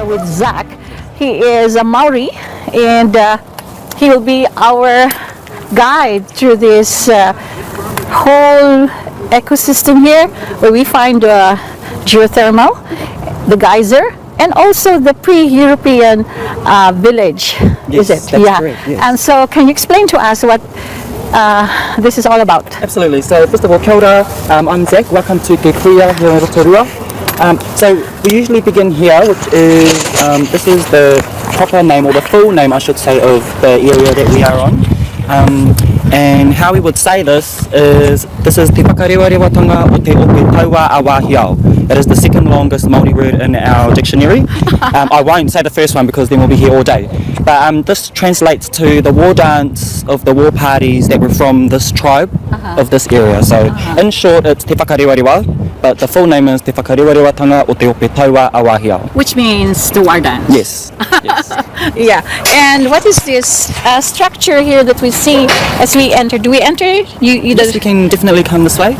With Zach. He is a Maori, and he will be our guide through this whole ecosystem here, where we find geothermal, the geyser, and also the pre-European village. Yes, is it? that's yeah. correct, yes. And so, can you explain to us what this is all about? Absolutely. So first of all, kia ora. I'm Zach. Welcome to Te Kuia here in Aotearoa. So we usually begin here, which is, this is the proper name, or the full name I should say, of the area that we are on. And how we would say this is Te whakarewarewatanga o te ope taua awahiao. It is the second longest Maori word in our dictionary. I won't say the first one because then we'll be here all day. But this translates to the war dance of the war parties that were from this tribe of this area. So in short, it's Te whakarewarewa, but the full name is Te whakarewarewatanga o te ope taua awahiao. Which means the war dance. Yes. Yes. Yeah. And what is this structure here that we see as we enter? Do we enter? Yes, we can definitely come this way.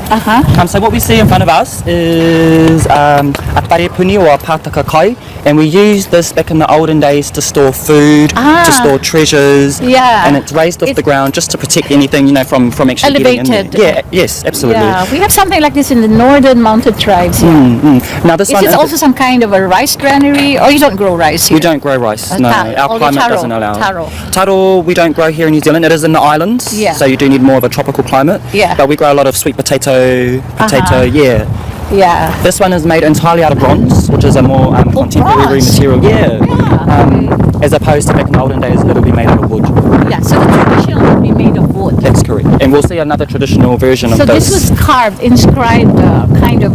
So what we see in front of us is a parepuni, or a pātaka kai, and we used this back in the olden days to store food, to store treasures, and it's raised off the ground just to protect anything, from actually elevated. getting in there. Yeah, yes, absolutely. Yeah, we have something like this in the northern mountain tribes. Now this is it also some kind of a rice granary, or you don't grow rice here? We don't grow rice. No, our climate doesn't allow. Taro we don't grow here in New Zealand. It is in the islands, so you do need more of a tropical climate. Yeah. But we grow a lot of sweet potato. Yeah. This one is made entirely out of bronze, which is a more contemporary material. As opposed to back in the olden days, it'll be made out of wood. Yeah, so the traditional would be made of wood. That's correct. And we'll see another traditional version of this. So this was carved, inscribed kind of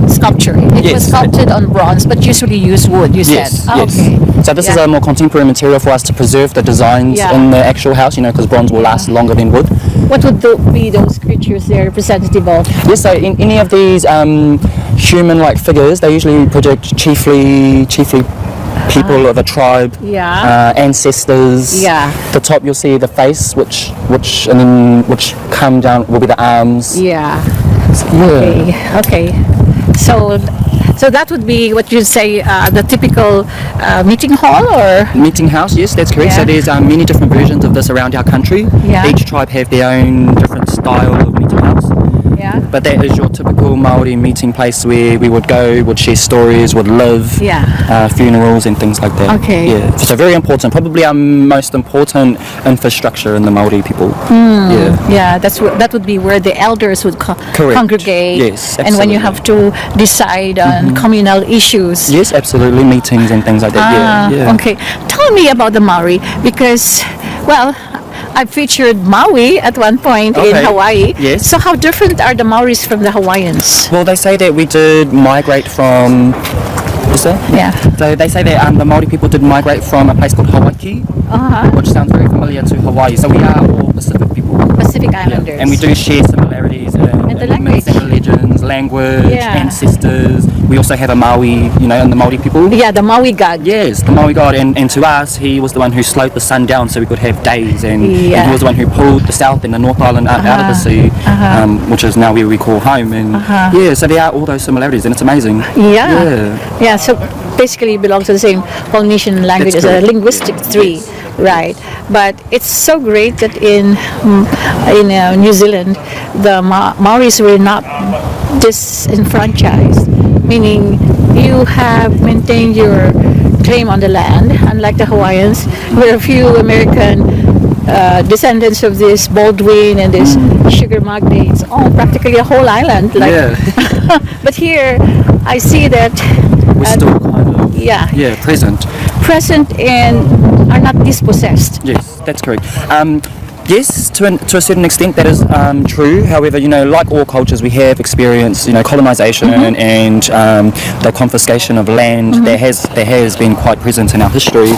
sculpture. It was sculpted on bronze, but usually use wood, you said. Yes. Okay. So this is a more contemporary material for us to preserve the designs in the actual house, because bronze will last longer than wood. What would be those creatures they're representative of? Yes, so in any of these human-like figures, they usually project chiefly people of a tribe, ancestors. The top you'll see the face, which come down will be the arms. Okay. So that would be what you'd say the typical meeting hall, or meeting house. Yes, that's correct. So there's many different versions of this around our country. Each tribe have their own different style of meeting house. But that is your typical Maori meeting place where we would go, would share stories, would live, funerals and things like that. So very important, probably our most important infrastructure in the Maori people. That would be where the elders would congregate. Yes, absolutely. And when you have to decide on communal issues. Yes, absolutely, meetings and things like that. Okay, tell me about the Maori, because, well, I featured Maui at one point in Hawaii. Yes. So how different are the Maoris from the Hawaiians? Well, they say that we did migrate from... So they say that the Maori people did migrate from a place called Hawaii, which sounds very familiar to Hawaii. So we are all Pacific people. Pacific Islanders. And we do share similarities in the language, religions, language, ancestors. We also have a Maui, in the Maori people. Yeah, the Maui god. Yes, the Maui god. And to us, he was the one who slowed the sun down so we could have days. And he was the one who pulled the South and the North Island out of the sea, which is now where we call home. And so there are all those similarities, and it's amazing. Yeah, so basically it belongs to the same Polynesian language as a linguistic tree. Right, but it's so great that in New Zealand, the Maoris were not disenfranchised, meaning you have maintained your claim on the land, unlike the Hawaiians, where a few American descendants of this Baldwin and this sugar magnates own practically a whole island. But here, I see that we're still kind of present and are not dispossessed. Yes, that's correct. Yes, to a certain extent that is true. However, like all cultures, we have experienced, colonization and the confiscation of land that has been quite present in our history.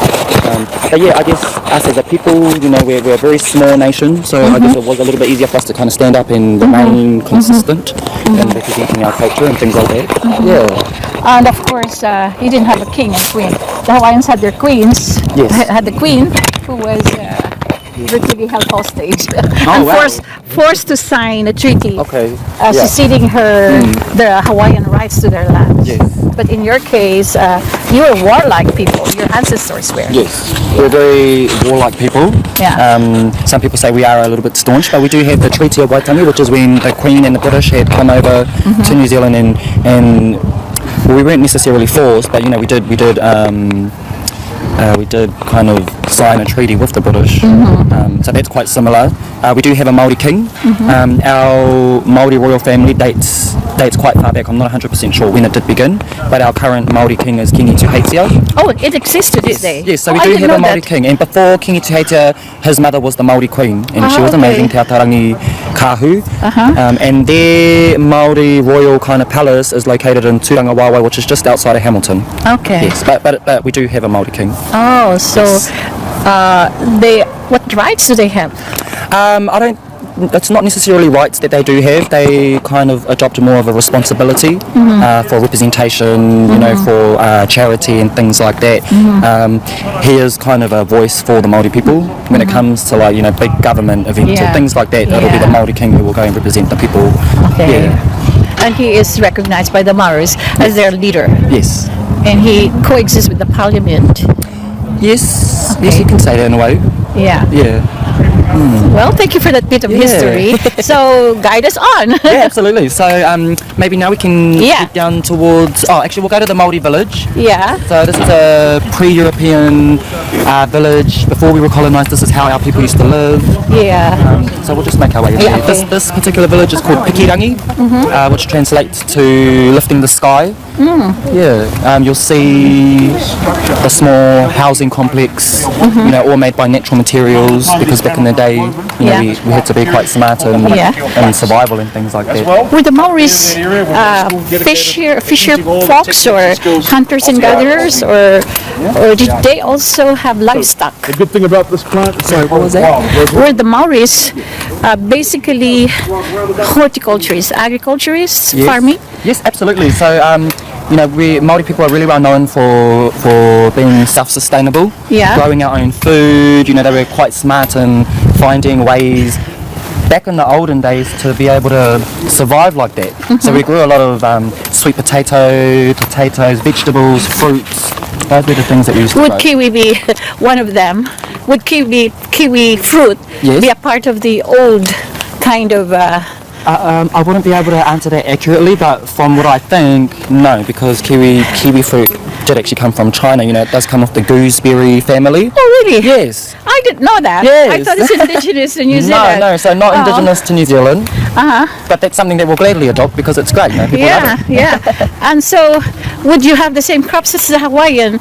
But yeah, I guess us as a people, we're a very small nation, so I guess it was a little bit easier for us to kind of stand up and remain consistent in representing our culture and things like that. Yeah. And of course, you didn't have a king and queen. The Hawaiians had their queens. Yes. Had the queen who was brutally held hostage and wow. forced to sign a treaty seceding the Hawaiian rights to their land. Yes. But in your case, you were warlike people. Your ancestors were. Yes, we're very warlike people. Yeah. Some people say we are a little bit staunch, but we do have the Treaty of Waitangi, which is when the Queen and the British had come over to New Zealand, and well, we weren't necessarily forced, but we did kind of sign a treaty with the British, so that's quite similar. We do have a Maori king. Our Maori royal family dates quite far back. I'm not 100% sure when it did begin, but our current Maori king is Kingi Tuheitia. Oh, it exists to this day? Yes, so we do have a Maori king, and before Kingi Tuheitia, his mother was the Maori queen, and she was amazing, Te Atarangi Kahu, and their Maori royal kind of palace is located in Turangawawa, which is just outside of Hamilton. Okay. Yes, but we do have a Maori king. Oh, so what rights do they have? It's not necessarily rights that they do have. They kind of adopt more of a responsibility for representation, for charity and things like that. He is kind of a voice for the Maori people when it comes to big government events or things like that. It'll be the Maori king who will go and represent the people. Okay. Yeah. And he is recognized by the Maoris as their leader. Yes. And he coexists with the parliament. Yes. Yes, you can say that in a way. Yeah. Yeah. Well, thank you for that bit of history. So, guide us on. Yeah, absolutely. So, maybe now we can get down towards... Oh, actually, we'll go to the Maori village. Yeah. So, this is a pre-European village. Before we were colonised, this is how our people used to live. Yeah. So, we'll just make our way there. Okay. This particular village is called Pikirangi, which translates to lifting the sky. Yeah. You'll see a small housing complex, all made by natural materials, because back in the day, we had to be quite smart in survival and things like that. Were the Maoris fisher folks or hunters and gatherers, or did they also have livestock? The good thing about this plant. Sorry, what was that? Were the Maoris basically horticulturists, agriculturists, farming? Yes, absolutely. So, we Maori people are really well known for being self-sustainable, growing our own food. They were quite smart in finding ways back in the olden days to be able to survive like that. So we grew a lot of sweet potatoes, vegetables, fruits. Those were the things that we used to grow. Would kiwi be one of them? Would kiwi fruit be a part of the old kind of... I wouldn't be able to answer that accurately, but from what I think, no, because kiwi fruit did actually come from China. It does come off the gooseberry family. Oh, really? Yes. I didn't know that. Yes. I thought it's indigenous to New Zealand. No, so not indigenous to New Zealand. But that's something that we'll gladly adopt because it's great. People love it. Yeah. And so, would you have the same crops as the Hawaiian,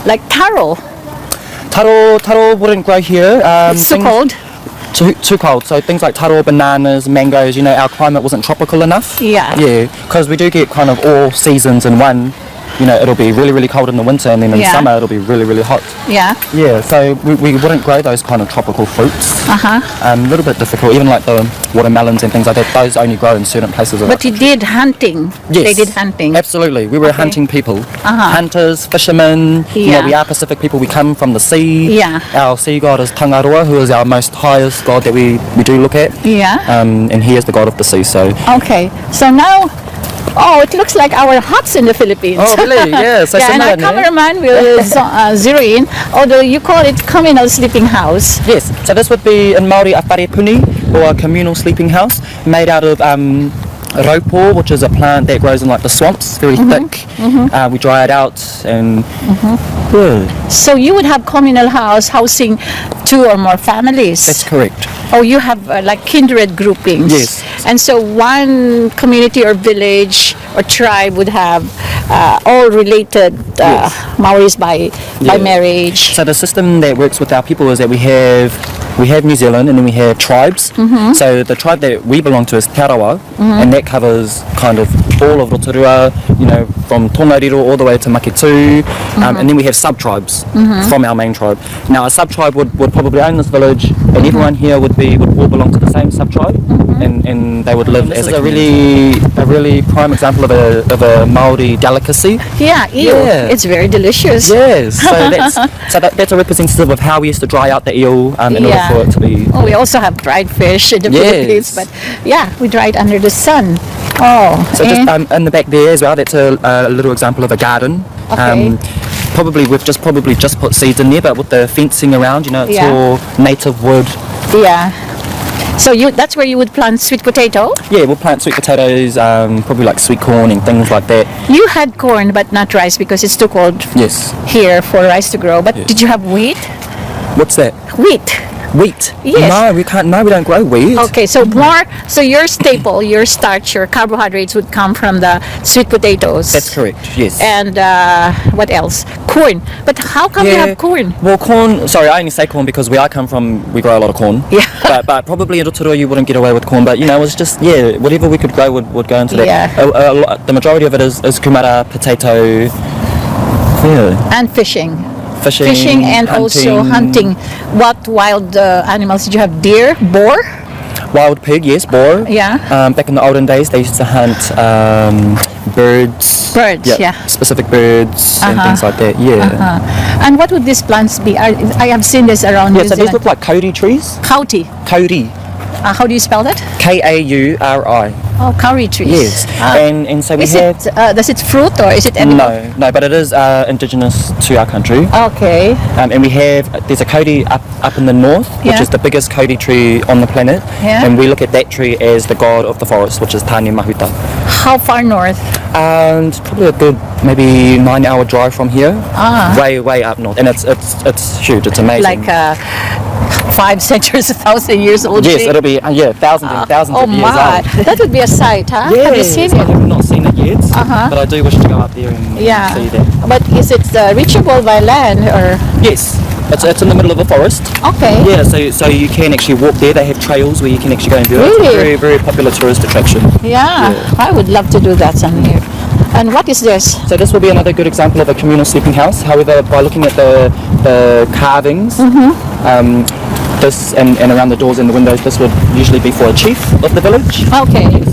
like taro? Taro wouldn't grow here. It's too cold. Too cold. So things like taro, bananas, mangoes, our climate wasn't tropical enough. Yeah. Yeah, because we do get kind of all seasons in one. It'll be really, really cold in the winter, and then in summer it'll be really, really hot. Yeah. Yeah, so we wouldn't grow those kind of tropical fruits. A little bit difficult, even like the watermelons and things like that, those only grow in certain places. But you did hunting. Yes. They did hunting. Absolutely. We were hunting people. Hunters, fishermen. Yeah. We are Pacific people. We come from the sea. Yeah. Our sea god is Tangaroa, who is our most highest god that we do look at. Yeah. And he is the god of the sea, so... Okay, so now... Oh, it looks like our huts in the Philippines. Oh, really? Yeah, so and our cameraman will zero in, although you call it communal sleeping house. Yes, so this would be in Maori a wharepuni, or a communal sleeping house, made out of raupo, which is a plant that grows in like the swamps, very thick. We dry it out and... So you would have communal house housing 2 or more families? That's correct. Oh, you have like kindred groupings. Yes. And so one community or village or tribe would have all related Maoris by marriage. So the system that works with our people is that we have we have New Zealand and then we have tribes. So the tribe that we belong to is Aotearoa, and that covers kind of all of Rotorua, you know, from Tongariro all the way to Maketu, and then we have sub-tribes from our main tribe. Now a sub-tribe would probably own this village, and everyone here would all belong to the same sub-tribe, and they would live as a really prime example of a Maori delicacy. Yeah, it's very delicious. Yes, so that's a representative of how we used to dry out the eel in order for it to be. Oh, we also have dried fish in the Philippines, but yeah, we dry it under the sun. Oh, so just in the back there as well, that's a little example of a garden. Okay. Probably we've just put seeds in there, but with the fencing around, you know, it's all native wood. Yeah. So that's where you would plant sweet potato? Yeah, we'll plant sweet potatoes, probably like sweet corn and things like that. You had corn but not rice because it's too cold here for rice to grow. But did you have wheat? What's that? Wheat? Yes. No, we don't grow wheat. Okay, so your staple, your starch, your carbohydrates would come from the sweet potatoes. That's correct, yes. And what else? Corn. But how come you have corn? Well, corn, sorry, I only say corn because where I come from, we grow a lot of corn. Yeah. But probably in Rotorua you wouldn't get away with corn, but you know, it's just, whatever we could grow would go into that. Yeah. The majority of it is kumara, potato, And fishing. Fishing and hunting. Also hunting. What wild animals did you have? Deer? Boar? Wild pig, yes, boar. Yeah. Back in the olden days, they used to hunt birds. Birds, yeah. Specific birds and things like that, And what would these plants be? I have seen this around New so Zealand. these look like kauri trees. Kauri. Kauri. How do you spell that? Kauri. Oh, kauri trees. Yes. And so we have... does it fruit or is it edible? No, but it is indigenous to our country. Okay. And we have, there's a kauri up in the north, which is the biggest kauri tree on the planet. Yeah. And we look at that tree as the god of the forest, which is Tane Mahuta. How far north? And probably a good maybe 9-hour drive from here. Way up north, and it's huge. It's amazing. Like 5 centuries, 1,000 years old. Yes, tree? it'll be thousands and thousands of years old. That would be a sight, huh? Yes, Have you seen I it? have not seen it yet, but I do wish to go up there and see that. But is it reachable by land or? Yes, it's in the middle of a forest. Okay. Yeah, so you can actually walk there. They have trails where you can actually go and view it. Really? It's a very, very popular tourist attraction. Yeah, I would love to do that someday. And what is this? So this will be another good example of a communal sleeping house. However, by looking at the carvings, this and around the doors and the windows, this would usually be for a chief of the village. Okay.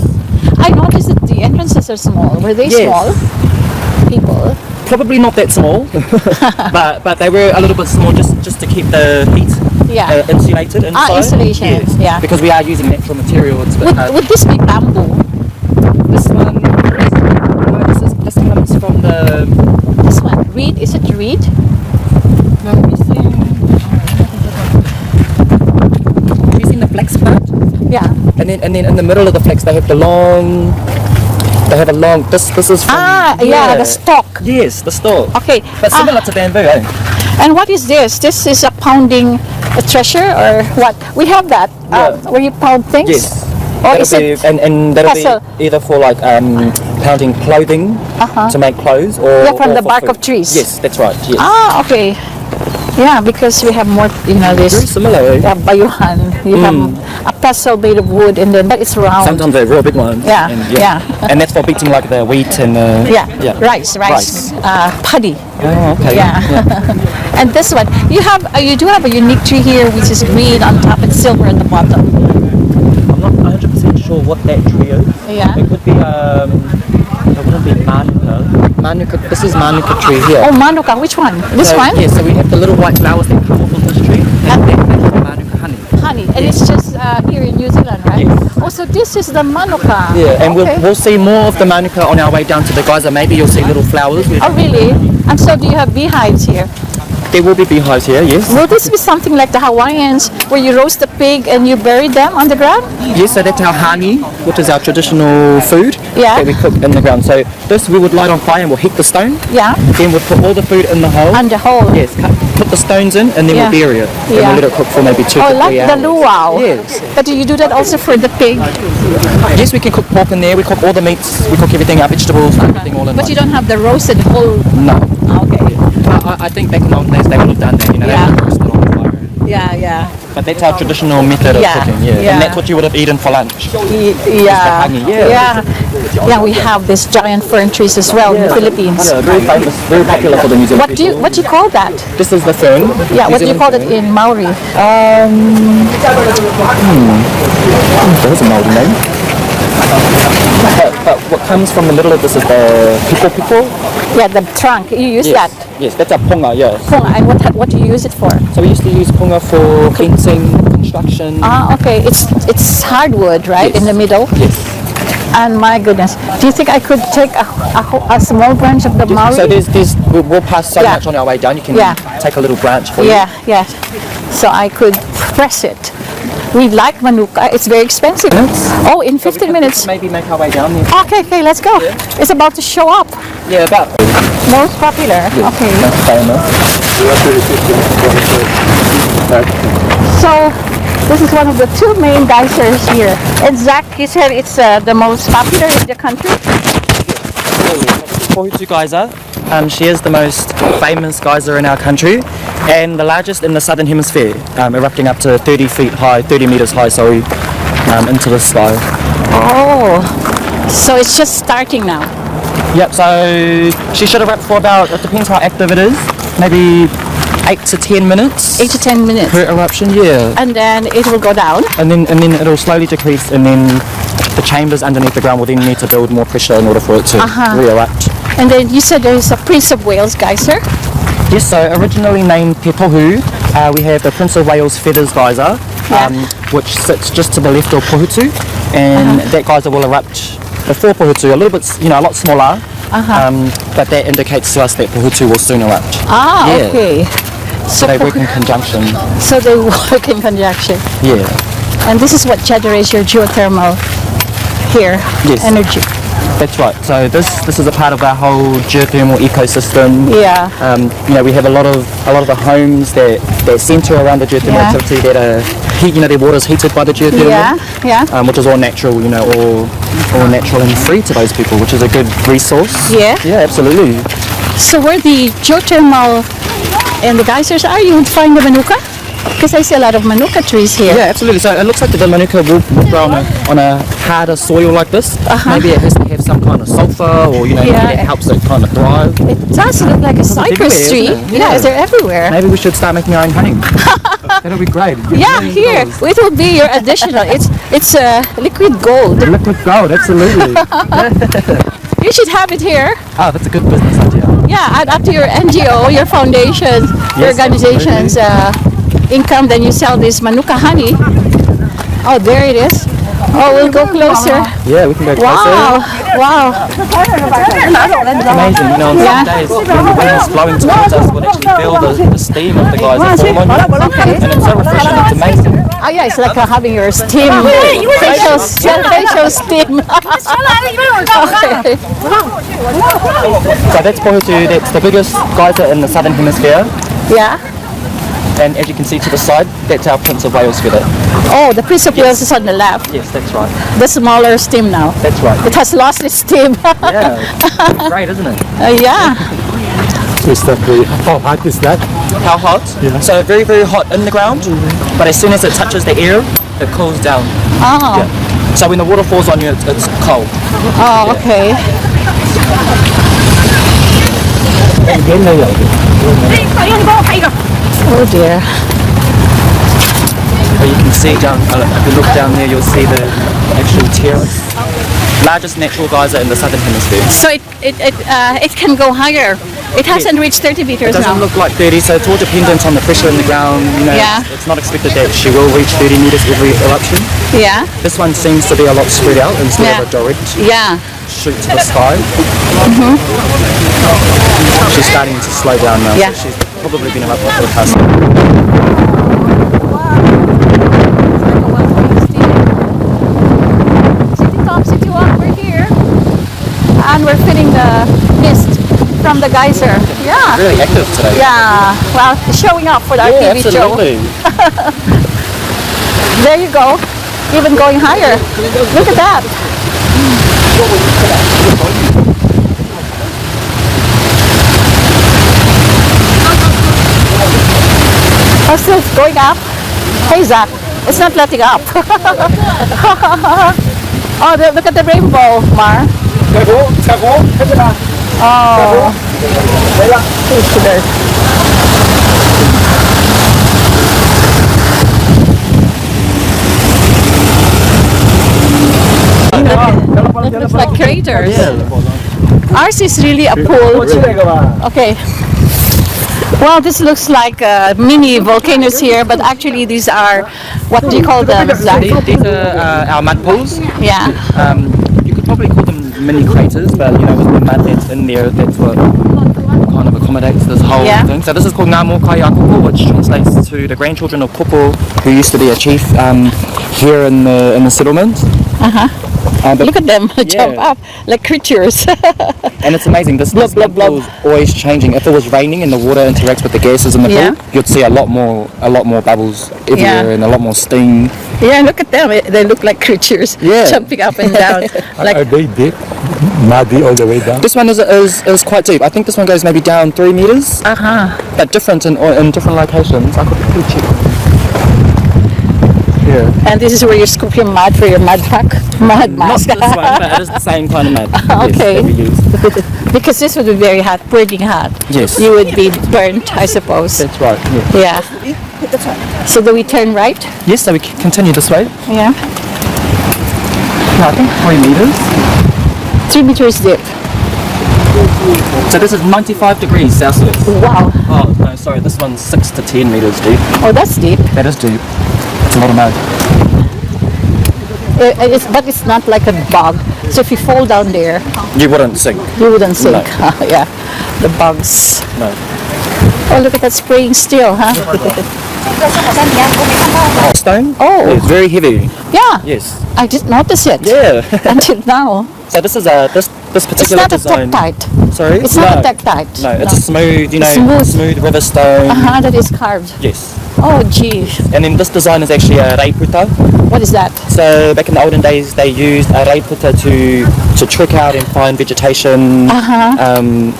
I noticed that the entrances are small. Were they small? People? Probably not that small, but they were a little bit small just to keep the heat insulated inside. Insulation. Yes. Yeah. Because we are using natural material. It's a bit would this be bamboo? This one, this comes from the... This one, reed? Is it reed? Have you seen the flax plant? Yeah. And then in the middle of the flax they have the long... They have a long... This is from... the stalk. Yes, the stalk. Okay. But similar to bamboo, eh? And what is this? This is a pounding treasure or what? We have that. Where you pound things? Yes. Or that'll be, and that'll pestle? be either for like pounding clothing to make clothes or from or the for bark food. of trees. Yes, that's right. Yes. Okay. Yeah, because we have more, Very this. similar. Eh? Yeah, bayuhan. You have a pestle made of wood and then it's round. Sometimes they're real big ones. Yeah, And that's for beating like the wheat and rice. Paddy. Oh, okay. Yeah. And this one, you do have a unique tree here, which is green on top and silver at the bottom. I'm not 100% sure what that tree is. Yeah. It could be it wouldn't be manuka. This is manuka tree here. Oh, manuka. Which one? This one? Yeah, so we have the little white flowers that come off of this tree. And that's manuka honey. Honey, and it's just here in New Zealand, right? Yes. Oh, so this is the manuka. Yeah, and Okay. we'll see more of the manuka on our way down to the geyser. Maybe you'll see little flowers. Oh, really? And so do you have beehives here? There will be beehives here, yes. Will this be something like the Hawaiians where you roast the pig and you bury them on the ground? Yes, so that's our hani, which is our traditional food that we cook in the ground. So this we would light on fire and we'll heat the stone. Yeah. Then we'll put all the food in the hole. And the hole. Yes, put the stones in and then we'll bury it. And we'll let it cook for maybe 2 to 3 hours. like the luau. Yes. But do you do that also for the pig? Yes, we can cook pork in there. We cook all the meats. We cook everything, our vegetables, everything all in But one. you don't have the roasted whole. No. Okay. I think back in the old days they would have done that. You know, they would have roasted on fire. Yeah. But that's our traditional method of cooking, and that's what you would have eaten for lunch. Yeah. Yeah, we have these giant fern trees as well in the Philippines. Yeah, very famous, very popular for the New Zealand people. What do you call that? This is the fern. Yeah, what do you call it in Maori? There's a Maori name. But what comes from the middle of this is the piko. Yeah, the trunk. You use that. Yes, that's a punga, yeah. Punga. And what do you use it for? So we used to use punga for fencing, construction. Ah, okay. It's hardwood, right, in the middle? Yes. And my goodness, do you think I could take a small branch of the Maori? So we'll pass so much on our way down. You can take a little branch for you. Yeah. So I could press it. We like manuka. It's very expensive. Oh, in 15 minutes. Maybe make our way down there. Okay, let's go. Yeah. It's about to show up. Yeah, about. Most popular. Yes. Okay. Most famous. So, this is one of the two main geysers here. And Zach, you said it's the most popular in the country? Pohutu Geyser. She is the most famous geyser in our country and the largest in the southern hemisphere, erupting up to 30 meters high, into the sky. Oh, so it's just starting now? Yep, so she should erupt for about, it depends how active it is, maybe 8 to 10 minutes. 8 to 10 minutes? Per eruption, yeah. And then it will go down? And then it'll slowly decrease, and then the chambers underneath the ground will then need to build more pressure in order for it to re-erupt. And then you said there is a Prince of Wales geyser? Yes, so originally named Te Tohu, we have the Prince of Wales Feathers Geyser, which sits just to the left of Pohutu, and that geyser will erupt before Pohutu, a little bit, a lot smaller, but that indicates to us that Pohutu will soon erupt. Okay. So they work in conjunction. So they work in conjunction. Yeah. And this is what generates your geothermal energy. That's right. So this is a part of our whole geothermal ecosystem. Yeah. We have a lot of the homes that centre around the geothermal activity that are their water is heated by the geothermal. Which is all natural, all natural and free to those people, which is a good resource. Yeah, absolutely. So where the geothermal and the geysers are, you would find the manuka? Because I see a lot of manuka trees here. Yeah, absolutely. So it looks like the manuka will grow on a harder soil like this. Maybe it has to have some kind of sulfur, or maybe that helps it kind of thrive. It does look like a cypress tree. Yeah, they're everywhere. Maybe we should start making our own honey. That'll be great. Yeah, here it will be your additional. It's liquid gold. Liquid gold, absolutely. You should have it here. Oh, that's a good business idea. Yeah, add up to your NGO, your foundations, your organizations. Income, then you sell this manuka honey. Oh, there it is. Oh, we'll go closer. Yeah, we can go closer. Wow. It's amazing, on some days when the wind is blowing towards us, we'll actually feel the steam of the geyser form on you. And it's so refreshing, it's amazing. Oh yeah, it's like having your steam, facial steam. Okay. So that's Pohutu, that's the biggest geyser in the southern hemisphere. Yeah. And as you can see to the side, that's our Prince of Wales feather. Oh, the Prince of Wales is on the left. Yes, that's right. The smaller steam now. That's right. It has lost its steam. Yeah, great, isn't it? Yeah. How hot is that? How hot? Yeah. So very, very hot in the ground, but as soon as it touches the air, it cools down. Oh. Yeah. So when the water falls on you, it's cold. Oh, okay. Oh dear. But you can see down, if you look down there, you'll see the actual terrace. Largest natural geyser in the southern hemisphere. So it can go higher. It hasn't reached 30 meters now. It doesn't look like 30, so it's all dependent on the pressure in the ground. It's not expected that she will reach 30 meters every eruption. Yeah. This one seems to be a lot spread out instead of a direct shoot to the sky. She's starting to slow down now. Yeah. So she's probably been erupting for the past. CITYWALK, we're here. And we're feeling the mist from the geyser. Yeah. Really active today. Yeah. Well, showing up for our TV absolutely. show. There you go. Even going higher. Look at that. Oh, still going up. Hey, Zach. It's not letting up. Oh, look at the rainbow, Mar. Oh. It looks like craters. Ours is really a pool. Okay. Well, this looks like mini volcanoes here, but actually these are, what do you call them? These are our mud pools. Yeah. You could probably call them mini craters, but you know, with the mud that's in there, that's what kind of accommodates this whole thing. So this is called Ngā Mokai Kupo, which translates to the grandchildren of Kupo, who used to be a chief here in the settlement. Look at them jump up like creatures. And it's amazing. This mud pool is always changing. If it was raining and the water interacts with the gases in the pool, you'd see a lot more bubbles everywhere and a lot more steam. Yeah, look at them. They look like creatures jumping up and down. Are they deep? Muddy all the way down? This one is quite deep. I think this one goes maybe down 3 meters. But different in different locations. I could probably check. Yeah. And this is where you scoop your mud for your mud mask. Not this one, but it is the same kind of mud. Okay. Yes, that we use. Because this would be very hot, burning hot. Yes. You would be burnt, I suppose. That's right. Yeah. So do we turn right? Yes, so we continue this way. Yeah. I think 3 meters. 3 meters deep. So this is 95 degrees Celsius. Wow. Oh, no, sorry, this one's 6 to 10 meters deep. Oh, that's deep. That is deep. It's a lot of mud. But it's not like a bog. So if you fall down there, You wouldn't sink. you wouldn't sink. No. Yeah. The bugs. No. Oh, look at that spraying still, huh? Stone? Oh. It's very heavy. Yeah. Yes. I didn't notice it Yeah. until now. So this is this It's particular not a design. tektite. Sorry? It's not a tektite. No, it's a smooth, Smooth. smooth river stone. That is carved. Yes. Oh, gee. And then this design is actually a reiputa. What is that? So back in the olden days, they used a reiputa to trek out and find vegetation.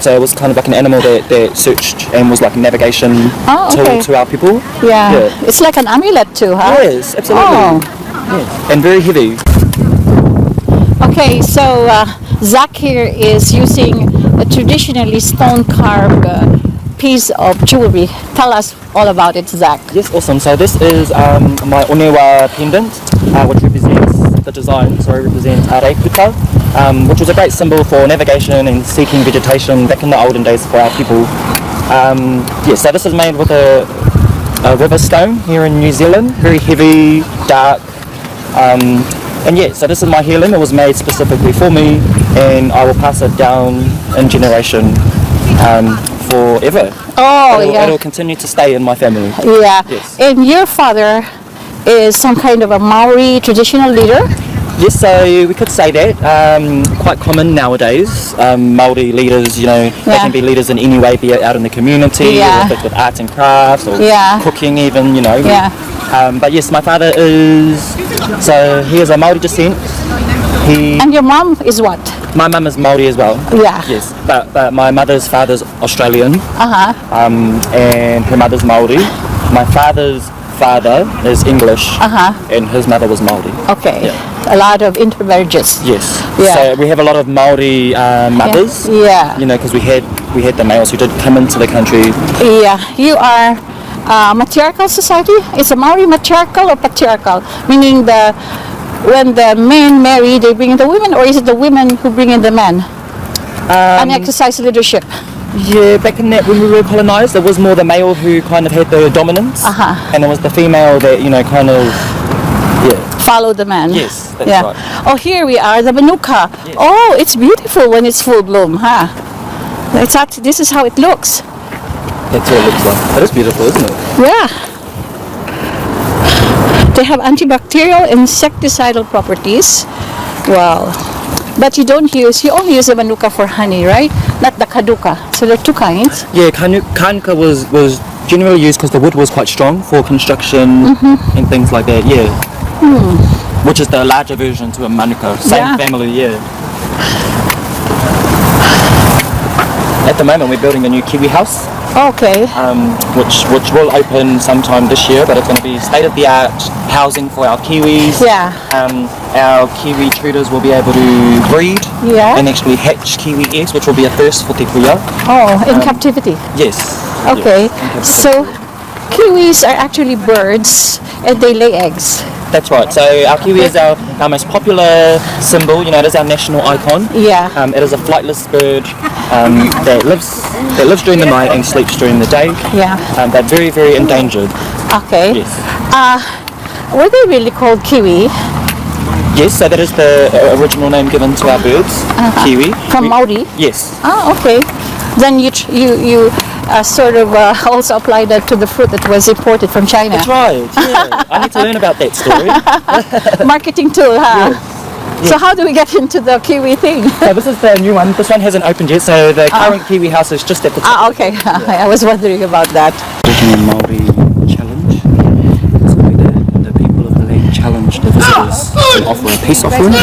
So it was kind of like an animal that searched and was like a navigation tool to our people. Yeah. It's like an amulet too, huh? Yes, absolutely. Oh. Yes. And very heavy. Okay, so Zach here is using a traditionally stone-carved piece of jewelry. Tell us all about it, Zach. Yes, awesome. So this is my Onewa pendant, which represents the design. So it represents reiputa, which was a great symbol for navigation and seeking vegetation back in the olden days for our people. So this is made with a river stone here in New Zealand. Very heavy, dark. And yeah, so this is my heirloom. It was made specifically for me, and I will pass it down in generation forever. Oh, It'll continue to stay in my family. Yeah. Yes. And your father is some kind of a Maori traditional leader? Yes, so we could say that. Quite common nowadays. Maori leaders, they can be leaders in any way, be it out in the community, or if it's with arts and crafts, or cooking even, Yeah. But yes, my father he is a Maori descent. And your mom is what? My mum is Maori as well. Yeah. Yes, but my mother's father's Australian. And her mother's Maori. My father's father is English. And his mother was Maori. Okay. Yeah. A lot of intermarriages. Yes. Yeah. So we have a lot of Maori mothers. Yeah. Because we had the males who did come into the country. Yeah. You are matriarchal society? Is a Maori matriarchal or patriarchal? Meaning when the men marry, they bring in the women, or is it the women who bring in the men and exercise leadership? Yeah, back in that when we were colonised, it was more the male who kind of had the dominance, and it was the female that kind of follow the man. Yes, that's right. Oh, here we are, the manuka. Yes. Oh, it's beautiful when it's full bloom, huh? This is how it looks. That's what it looks like. That is beautiful, isn't it? Yeah. They have antibacterial, insecticidal properties. Wow. But you only use the manuka for honey, right? Not the kaduka. So there are two kinds. Yeah, kanuka was generally used because the wood was quite strong for construction and things like that. Yeah. Which is the larger version to a manuka. Same family. Yeah. At the moment, we're building a new kiwi house. Okay. which will open sometime this year, but it's going to be state-of-the-art housing for our Kiwis. Yeah. Our Kiwi traders will be able to breed Yeah. and actually hatch Kiwi eggs, which will be a first for Te Kuia. Oh, in captivity. Yes. Okay. Yes, in captivity. So, Kiwis are actually birds and they lay eggs. That's right. So our Kiwi is our most popular symbol. You know, it is our national icon. Yeah. It is a flightless bird that lives during the night and sleeps during the day. Yeah. They're very, very endangered. Okay. Yes. Were they really called Kiwi? Yes. So that is the original name given to our birds, Kiwi. From Maori? Yes. Ah, okay. Then you sort of also applied that to the fruit that was imported from China. That's right. Yeah. I need to learn about that story. Marketing tool, huh? Yes. So how do we get into the Kiwi thing? So this is the new one. This one hasn't opened yet. So the current Kiwi house is just at the top. Ah, okay. I was wondering about that. Traditional Maori challenge. It's the way the people of the land challenge the visitors and offer a peace offering.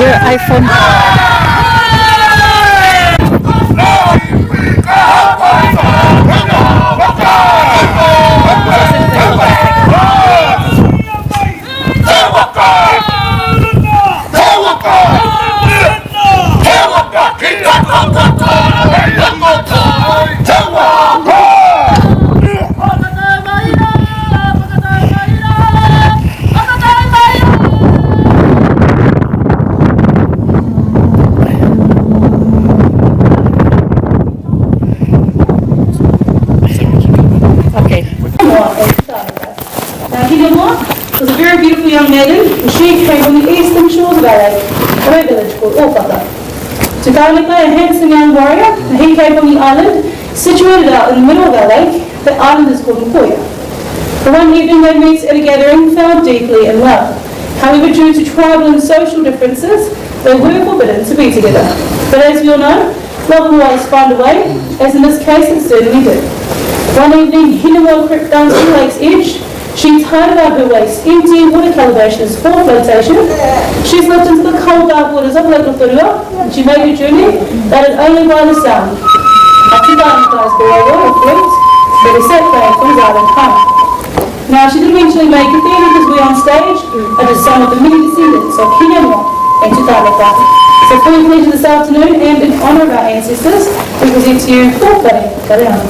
Your iPhone. Okay. Now, Hidamore was a very beautiful young maiden, and she came from the eastern shores of our lake, a village called Haka. Tukalika, a handsome young warrior, and he came from the island, situated out in the middle of our lake. The island is called Maoria. For one evening they met at a gathering, fell deeply in love. However, due to tribal and social differences, they were forbidden to be together. But as we all know, love will always find a way, as in this case it certainly did. One evening, Hinawa crept down to the lake's edge. She tied about her waist empty water calabash for flotation. She slipped into the cold dark waters of Lake Lotorua, and she made her journey, guided only by the sound. After diving guys below water flames, they were set back from Gonzaga home. Now, she did eventually make it there because we on stage are just some of the many descendants of Hinawa and CITYWALK. So for your pleasure this afternoon, and in honour of our ancestors, we present to you Kōwhare Kareana.